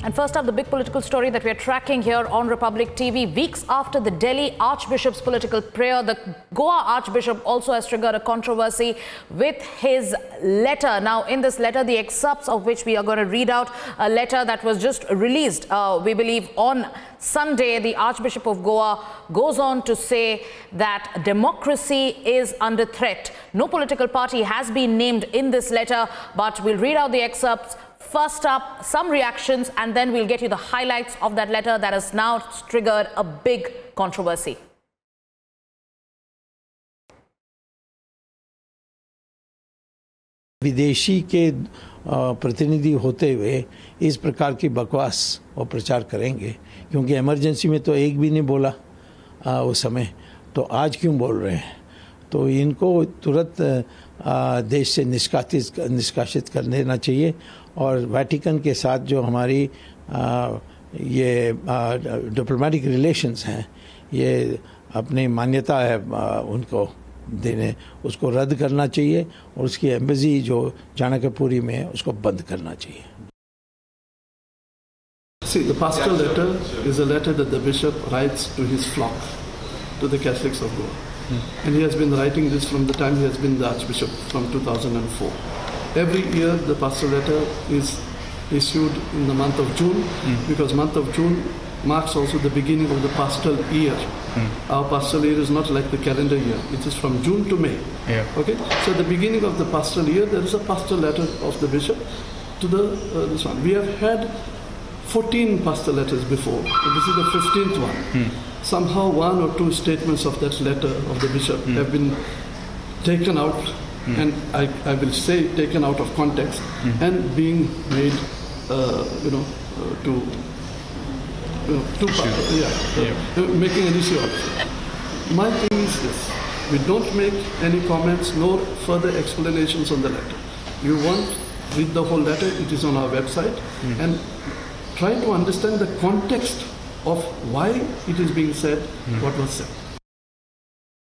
And first up, the big political story that we are tracking here on Republic TV. Weeks after the Delhi Archbishop's political prayer, the Goa Archbishop also has triggered a controversy with his letter. Now, in this letter, the excerpts of which we are going to read out, a letter that was just released, we believe, on Sunday. The Archbishop of Goa goes on to say that democracy is under threat. No political party has been named in this letter, but we'll read out the excerpts. First up, some reactions, and then we'll get you the highlights of that letter that has now triggered a big controversy. विदेशी के प्रतिनिधि होते हुए इस प्रकार की बकवास और प्रचार करेंगे, क्योंकि इमरजेंसी में तो एक भी नहीं बोला उस समय, तो आज क्यों बोल रहे हैं? तो इनको तुरंत देश से निष्कासित कर देना चाहिए और वेटिकन के साथ जो हमारी ये डिप्लोमेटिक रिलेशंस हैं, ये अपनी मान्यता है उनको देने, उसको रद्द करना चाहिए और उसकी एम्बेसी जो चाणक्यपुरी में है उसको बंद करना चाहिए. See, the pastoral letter is a letter that the bishop writes to his flock, to the Catholics of Goa. And he has been writing this from the time he has been the Archbishop, from 2004. Every year the pastoral letter is issued in the month of June, because month of June marks also the beginning of the pastoral year. Our pastoral year is not like the calendar year, it is from June to May. Okay? So the beginning of the pastoral year, there is a pastoral letter of the bishop to this one. We have had 14 pastoral letters before, and this is the 15th one. Somehow one or two statements of that letter of the bishop have been taken out, and I will say taken out of context, and being made, making an issue of it. My thing is this: we don't make any comments nor further explanations on the letter. You want, read the whole letter, it is on our website, and try to understand the context of why it is being said, what was said.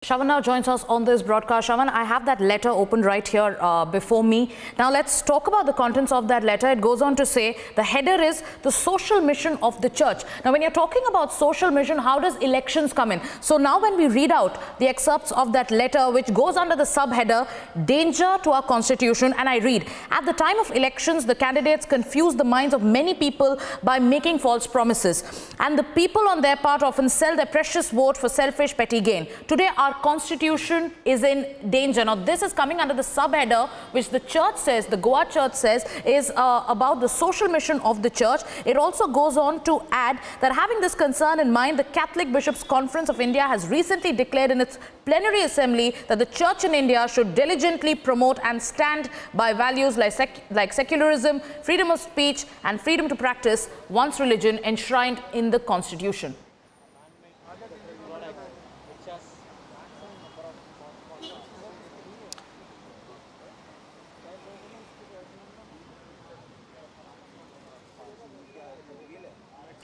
Shravan now joins us on this broadcast. Shravan, I have that letter open right here before me. Now let's talk about the contents of that letter. It goes on to say the header is the social mission of the church. Now when you're talking about social mission, how does elections come in? So now when we read out the excerpts of that letter, which goes under the subheader, danger to our constitution, and I read, at the time of elections, the candidates confuse the minds of many people by making false promises. And the people on their part often sell their precious vote for selfish petty gain. Today, our constitution is in danger. Now this is coming under the subheader which the church says, the Goa church says, is about the social mission of the church. It also goes on to add that having this concern in mind, the Catholic Bishops' Conference of India has recently declared in its plenary assembly that the church in India should diligently promote and stand by values like secularism, freedom of speech and freedom to practice one's religion enshrined in the constitution.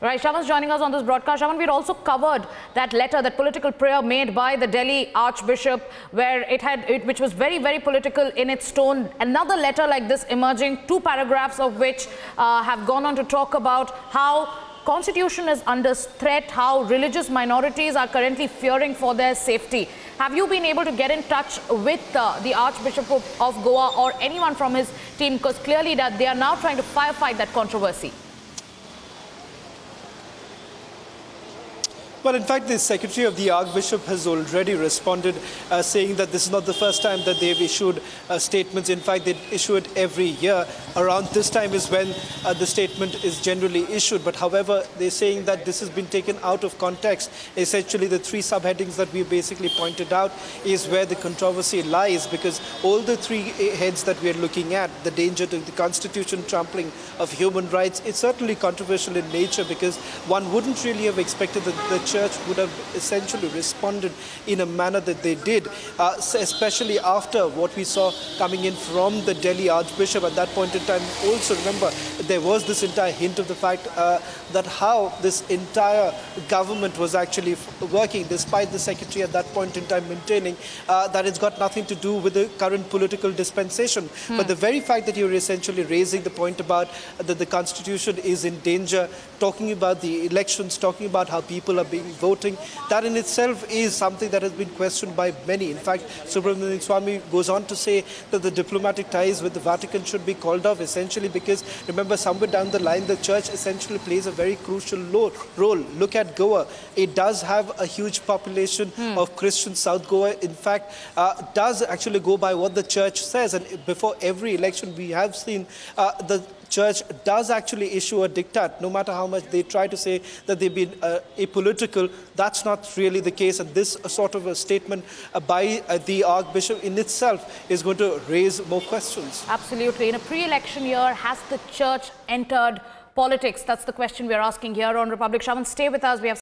Right, Shravan's joining us on this broadcast. Shravan, we'd also covered that letter, that political prayer made by the Delhi Archbishop, where which was very, very political in its tone. Another letter like this emerging, 2 paragraphs of which have gone on to talk about how constitution is under threat, how religious minorities are currently fearing for their safety. Have you been able to get in touch with the Archbishop of Goa or anyone from his team? Because clearly that they are now trying to firefight that controversy. Well, in fact, the Secretary of the Archbishop has already responded, saying that this is not the first time that they've issued statements. In fact, they issue it every year. Around this time is when the statement is generally issued. But however, they're saying that this has been taken out of context. Essentially, the 3 subheadings that we basically pointed out is where the controversy lies, because all the 3 heads that we are looking at, the danger to the Constitution, trampling of human rights, it's certainly controversial in nature, because one wouldn't really have expected that the church would have essentially responded in a manner that they did, especially after what we saw coming in from the Delhi Archbishop at that point in time. Also remember, there was this entire hint of the fact that how this entire government was actually working, despite the secretary at that point in time maintaining that it's got nothing to do with the current political dispensation. But the very fact that you're essentially raising the point about that the constitution is in danger, talking about the elections, talking about how people are being voting, that in itself is something that has been questioned by many. In fact, Subramanian Swamy goes on to say that the diplomatic ties with the Vatican should be called off, essentially because, remember, somewhere down the line, the church essentially plays a very crucial role. Look at Goa. It does have a huge population of Christians. South Goa, in fact, does actually go by what the church says. And before every election, we have seen the church does actually issue a diktat, no matter how much they try to say that they've been apolitical. That's not really the case, and this sort of a statement by the Archbishop in itself is going to raise more questions. Absolutely. In a pre-election year, has the church entered politics? That's the question we're asking here on Republic. Shravan, stay with us. We have